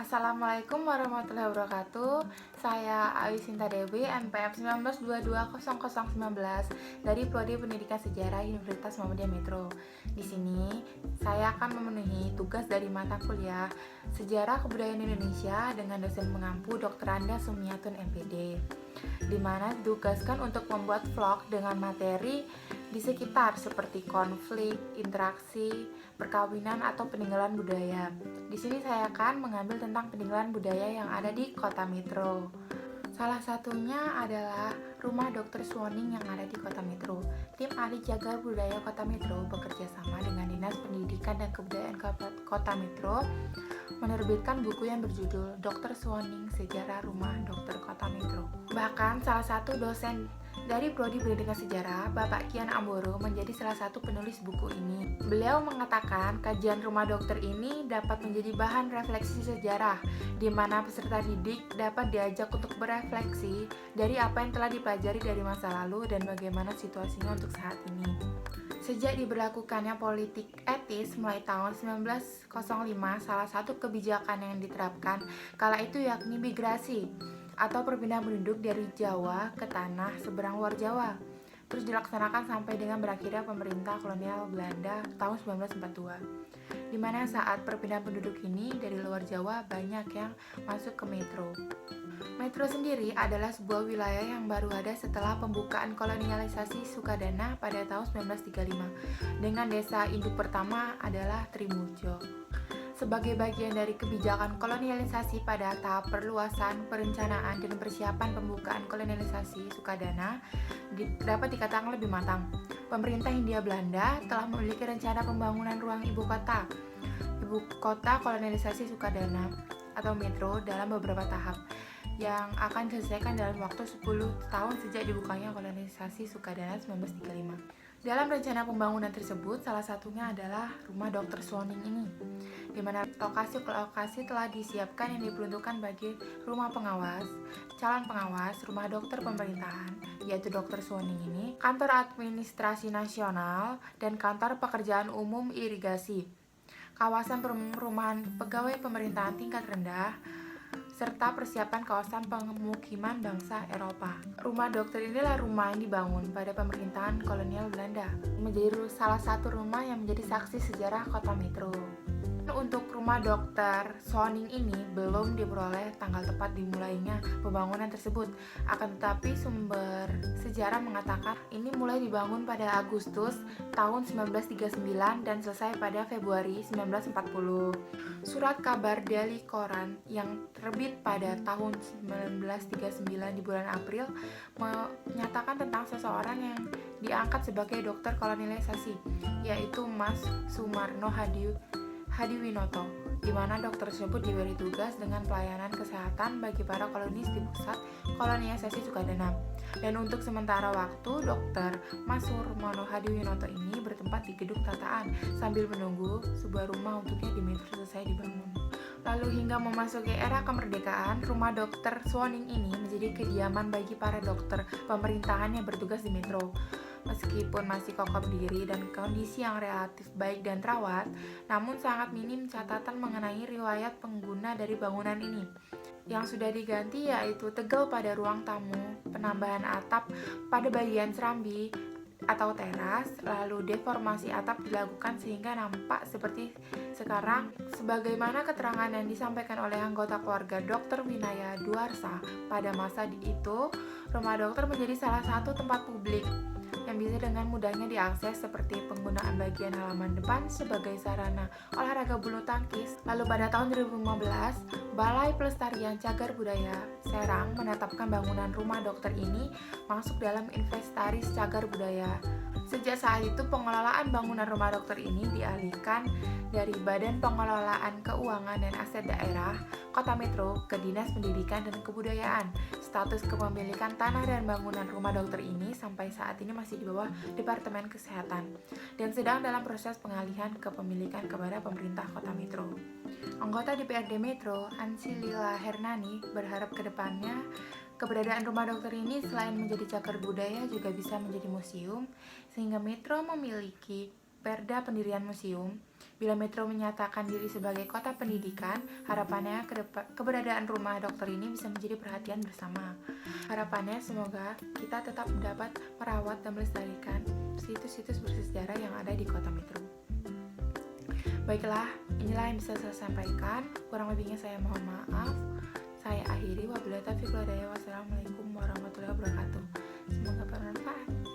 Assalamualaikum warahmatullahi wabarakatuh. Saya Ayu Sinta Dewi, NPM 19220019 dari Prodi Pendidikan Sejarah Universitas Muhammadiyah Metro. Di sini saya akan memenuhi tugas dari mata kuliah Sejarah Kebudayaan Indonesia dengan dosen mengampu Dr. Anda Sumiatun MPD, di mana ditugaskan untuk membuat vlog dengan materi di sekitar seperti konflik, interaksi, perkawinan atau peninggalan budaya. Di sini saya akan mengambil tentang peninggalan budaya yang ada di Kota Metro. Salah satunya adalah Rumah Dr. Suwoning yang ada di Kota Metro. Tim ahli jagar budaya Kota Metro bekerja sama dengan Dinas Pendidikan dan Kebudayaan Kota Metro menerbitkan buku yang berjudul Dr. Suwoning Sejarah Rumah Dr. Kota Metro. Bahkan salah satu dosen dari Prodi Pendidikan Sejarah, Bapak Kian Amboro, menjadi salah satu penulis buku ini. Beliau mengatakan kajian rumah dokter ini dapat menjadi bahan refleksi sejarah, di mana peserta didik dapat diajak untuk berefleksi dari apa yang telah dipelajari dari masa lalu dan bagaimana situasinya untuk saat ini. Sejak diberlakukannya politik etis mulai tahun 1905, salah satu kebijakan yang diterapkan kala itu yakni migrasi atau perpindahan penduduk dari Jawa ke tanah seberang luar Jawa. Terus dilaksanakan sampai dengan berakhirnya pemerintah kolonial Belanda tahun 1942. Di mana saat perpindahan penduduk ini dari luar Jawa banyak yang masuk ke Metro. Metro sendiri adalah sebuah wilayah yang baru ada setelah pembukaan kolonialisasi Sukadana pada tahun 1935, dengan desa induk pertama adalah Trimuljo. Sebagai bagian dari kebijakan kolonialisasi pada tahap perluasan, perencanaan, dan persiapan pembukaan kolonialisasi Sukadana dapat dikatakan lebih matang. Pemerintah Hindia Belanda telah memiliki rencana pembangunan ruang ibu kota kolonialisasi Sukadana atau Metro dalam beberapa tahap yang akan diselesaikan dalam waktu 10 tahun sejak dibukanya kolonialisasi Sukadana 1935. Dalam rencana pembangunan tersebut, salah satunya adalah rumah Dr. Suwoning ini, di mana lokasi telah disiapkan yang diperuntukkan bagi rumah pengawas, calon pengawas, rumah dokter pemerintahan, yaitu Dr. Suwoning ini, kantor administrasi nasional, dan kantor pekerjaan umum irigasi, kawasan perumahan pegawai pemerintahan tingkat rendah, serta persiapan kawasan pemukiman bangsa Eropa. Rumah dokter inilah rumah yang dibangun pada pemerintahan kolonial Belanda, menjadi salah satu rumah yang menjadi saksi sejarah Kota Metro. Untuk rumah Dr. Suwoning ini belum diperoleh tanggal tepat dimulainya pembangunan tersebut. Akan tetapi sumber sejarah mengatakan ini mulai dibangun pada Agustus tahun 1939 dan selesai pada Februari 1940. Surat kabar Daily Koran yang terbit pada tahun 1939 di bulan April menyatakan tentang seseorang yang diangkat sebagai dokter kolonialisasi, yaitu Mas Sumarno Hadiwinoto, di mana dokter tersebut diberi tugas dengan pelayanan kesehatan bagi para kolonis di pusat kolonialisasi Sukadana. Dan untuk sementara waktu, Dr. Mas Sumarno Hadiwinoto ini bertempat di gedung tataan sambil menunggu sebuah rumah untuknya di Metro selesai dibangun. Lalu hingga memasuki era kemerdekaan, rumah Dr. Suwoning ini menjadi kediaman bagi para dokter pemerintahan yang bertugas di Metro. Meskipun masih kokoh berdiri dan kondisi yang relatif baik dan terawat, namun sangat minim catatan mengenai riwayat pengguna dari bangunan ini. Yang sudah diganti yaitu tegel pada ruang tamu, penambahan atap pada bagian serambi atau teras, lalu deformasi atap dilakukan sehingga nampak seperti sekarang. Sebagaimana keterangan yang disampaikan oleh anggota keluarga Dr. Winaya Duarsa pada masa itu, rumah dokter menjadi salah satu tempat publik yang bisa dengan mudahnya diakses seperti penggunaan bagian halaman depan sebagai sarana olahraga bulu tangkis. Lalu pada tahun 2015, Balai Pelestarian Cagar Budaya Serang menetapkan bangunan rumah dokter ini masuk dalam inventaris cagar budaya. Sejak saat itu pengelolaan bangunan rumah dokter ini dialihkan dari Badan Pengelolaan Keuangan dan Aset Daerah Kota Metro ke Dinas Pendidikan dan Kebudayaan. Status kepemilikan tanah dan bangunan rumah dokter ini sampai saat ini masih di bawah Departemen Kesehatan dan sedang dalam proses pengalihan kepemilikan kepada pemerintah Kota Metro. Anggota DPRD Metro, Ansi Lila Hernani, berharap ke depannya keberadaan rumah dokter ini selain menjadi cagar budaya juga bisa menjadi museum, sehingga Metro memiliki perda pendirian museum Bila Metro menyatakan diri sebagai kota pendidikan, harapannya keberadaan rumah dokter ini bisa menjadi perhatian bersama. Harapannya semoga kita tetap dapat merawat dan melestarikan situs-situs bersejarah yang ada di kota Metro. Baiklah, inilah yang bisa saya sampaikan. Kurang lebihnya saya mohon maaf. Saya akhiri. Wabillahi taufiq wal hidayah. Wassalamualaikum warahmatullahi wabarakatuh. Semoga bermanfaat.